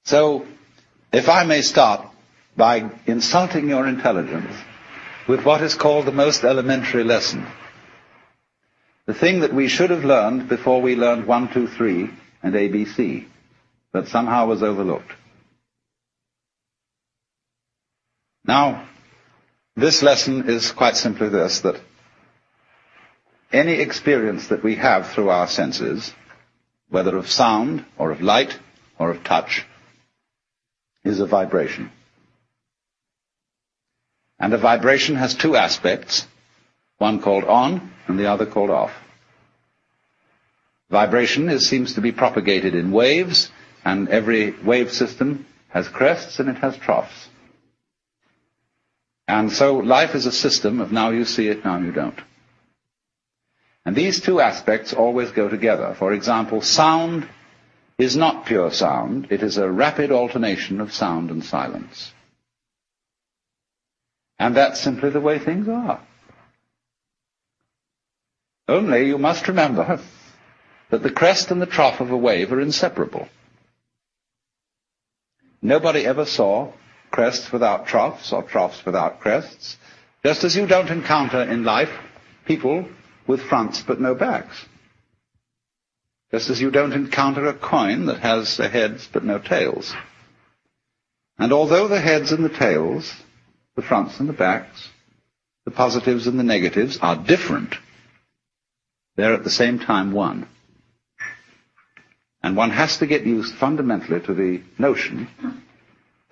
So, if I may start by insulting your intelligence with what is called the most elementary lesson, the thing that we should have learned before we learned 1, 2, 3 and ABC, but somehow was overlooked. Now, this lesson is quite simply this, that any experience that we have through our senses, whether of sound or of light or of touch, is a vibration. And a vibration has two aspects, one called on and the other called off. Vibration seems to be propagated in waves, and every wave system has crests and it has troughs. And so life is a system of now you see it, now you don't. And these two aspects always go together. For example, sound is not pure sound. It is a rapid alternation of sound and silence. And that's simply the way things are. Only you must remember that the crest and the trough of a wave are inseparable. Nobody ever saw crests without troughs or troughs without crests, just as you don't encounter in life people with fronts but no backs. Just as you don't encounter a coin that has the heads but no tails. And although the heads and the tails, the fronts and the backs, the positives and the negatives are different, they're at the same time one. And one has to get used fundamentally to the notion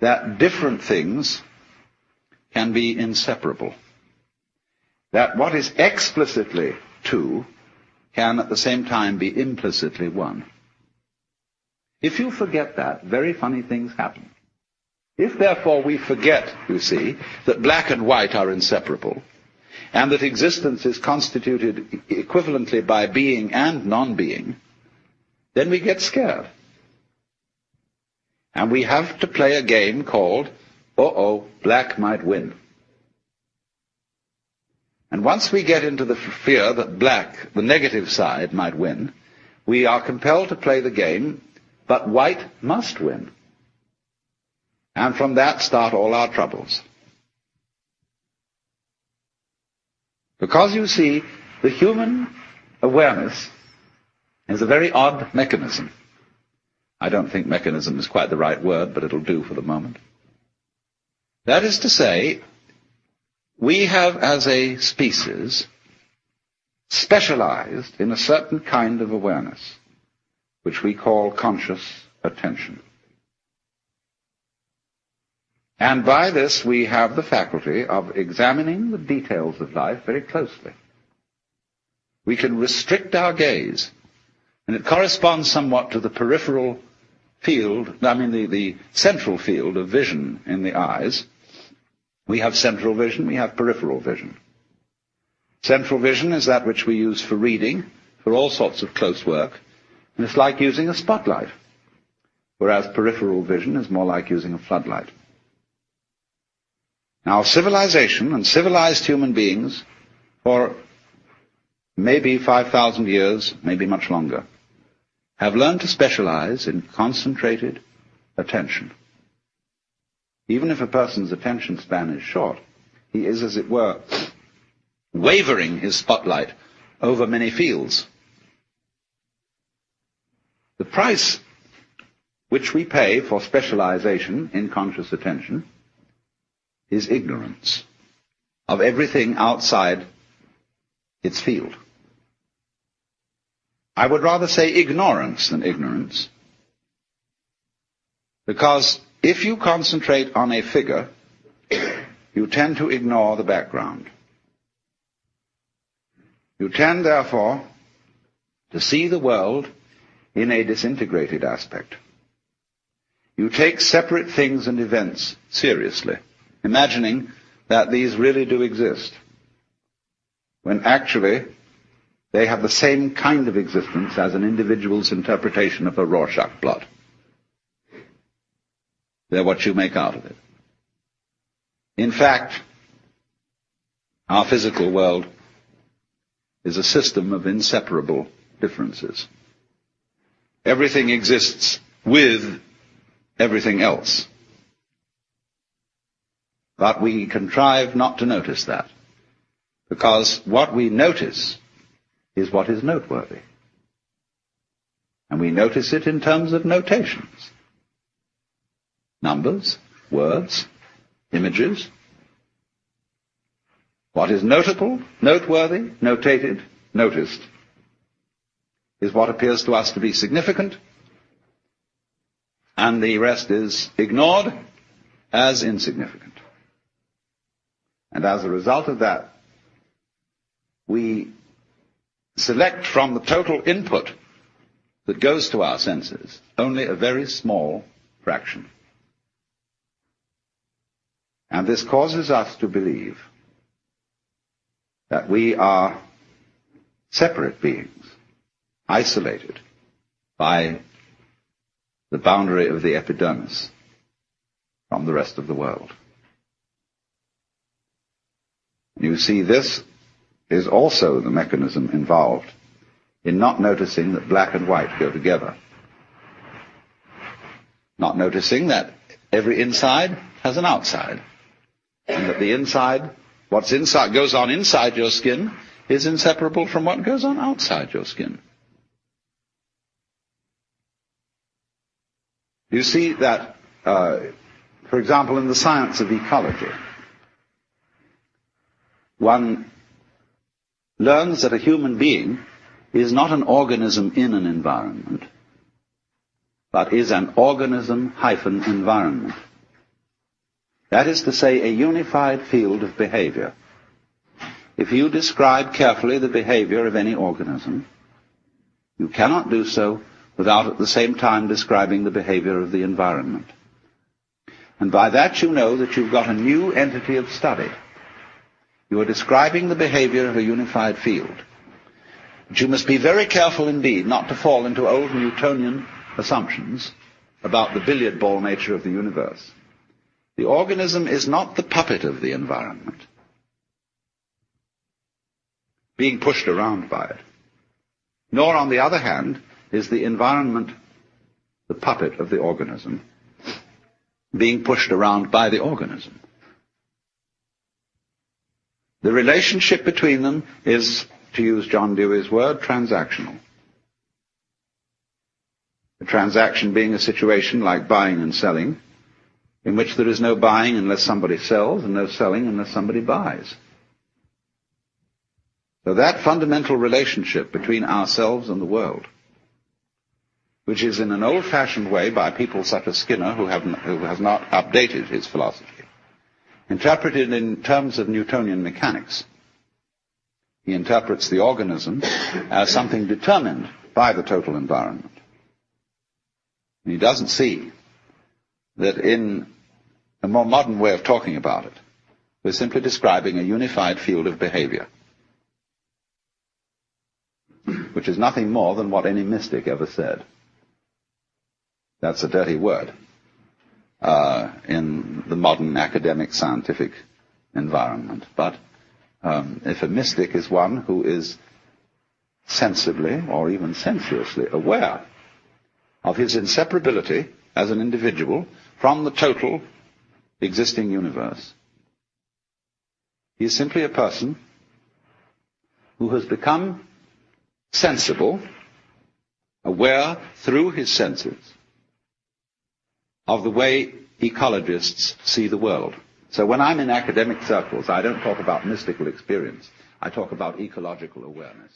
that different things can be inseparable. That what is explicitly two can at the same time be implicitly one. If you forget that, very funny things happen. If therefore we forget, you see, that black and white are inseparable, and that existence is constituted equivalently by being and non-being, then we get scared. And we have to play a game called, black might win. And once we get into the fear that black, the negative side, might win, we are compelled to play the game, but white must win. And from that start all our troubles. Because you see, the human awareness is a very odd mechanism. I don't think mechanism is quite the right word, but it'll do for the moment. That is to say, we have as a species specialized in a certain kind of awareness, which we call conscious attention. And by this we have the faculty of examining the details of life very closely. We can restrict our gaze, and it corresponds somewhat to the peripheral field, the central field of vision in the eyes. We have central vision, we have peripheral vision. Central vision is that which we use for reading, for all sorts of close work, and it's like using a spotlight, whereas peripheral vision is more like using a floodlight. Now, civilization and civilized human beings, for maybe 5,000 years, maybe much longer, have learned to specialize in concentrated attention. Even if a person's attention span is short, he is, as it were, wavering his spotlight over many fields. The price which we pay for specialization in conscious attention is ignorance of everything outside its field. I would rather say ignorance than ignorance, because if you concentrate on a figure, you tend to ignore the background. You tend, therefore, to see the world in a disintegrated aspect. You take separate things and events seriously, imagining that these really do exist, when actually they have the same kind of existence as an individual's interpretation of a Rorschach blot. They're what you make out of it. In fact, our physical world is a system of inseparable differences. Everything exists with everything else. But we contrive not to notice that, because what we notice is what is noteworthy. And we notice it in terms of notations. Numbers, words, images. What is notable, noteworthy, notated, noticed, is what appears to us to be significant, and the rest is ignored as insignificant. And as a result of that, we select from the total input that goes to our senses only a very small fraction. And this causes us to believe that we are separate beings, isolated by the boundary of the epidermis from the rest of the world. You see, this is also the mechanism involved in not noticing that black and white go together. Not noticing that every inside has an outside, and that the inside, what's inside, goes on inside your skin, is inseparable from what goes on outside your skin. You see that, for example, in the science of ecology, one learns that a human being is not an organism in an environment, but is an organism-environment. That is to say, a unified field of behavior. If you describe carefully the behavior of any organism, you cannot do so without at the same time describing the behavior of the environment. And by that you know that you've got a new entity of study. You are describing the behavior of a unified field. But you must be very careful indeed not to fall into old Newtonian assumptions about the billiard ball nature of the universe. The organism is not the puppet of the environment, being pushed around by it. Nor, on the other hand, is the environment the puppet of the organism, being pushed around by the organism. The relationship between them is, to use John Dewey's word, transactional. A transaction being a situation like buying and selling, in which there is no buying unless somebody sells, and no selling unless somebody buys. So that fundamental relationship between ourselves and the world, which is in an old-fashioned way by people such as Skinner, who has not updated his philosophy, interpreted in terms of Newtonian mechanics. He interprets the organism as something determined by the total environment. And he doesn't see that in a more modern way of talking about it, we're simply describing a unified field of behavior, which is nothing more than what any mystic ever said. That's a dirty word in the modern academic scientific environment. But if a mystic is one who is sensibly or even sensuously aware of his inseparability as an individual from the total existing universe, he is simply a person who has become sensible, aware through his senses of the way ecologists see the world. So when I'm in academic circles, I don't talk about mystical experience. I talk about ecological awareness.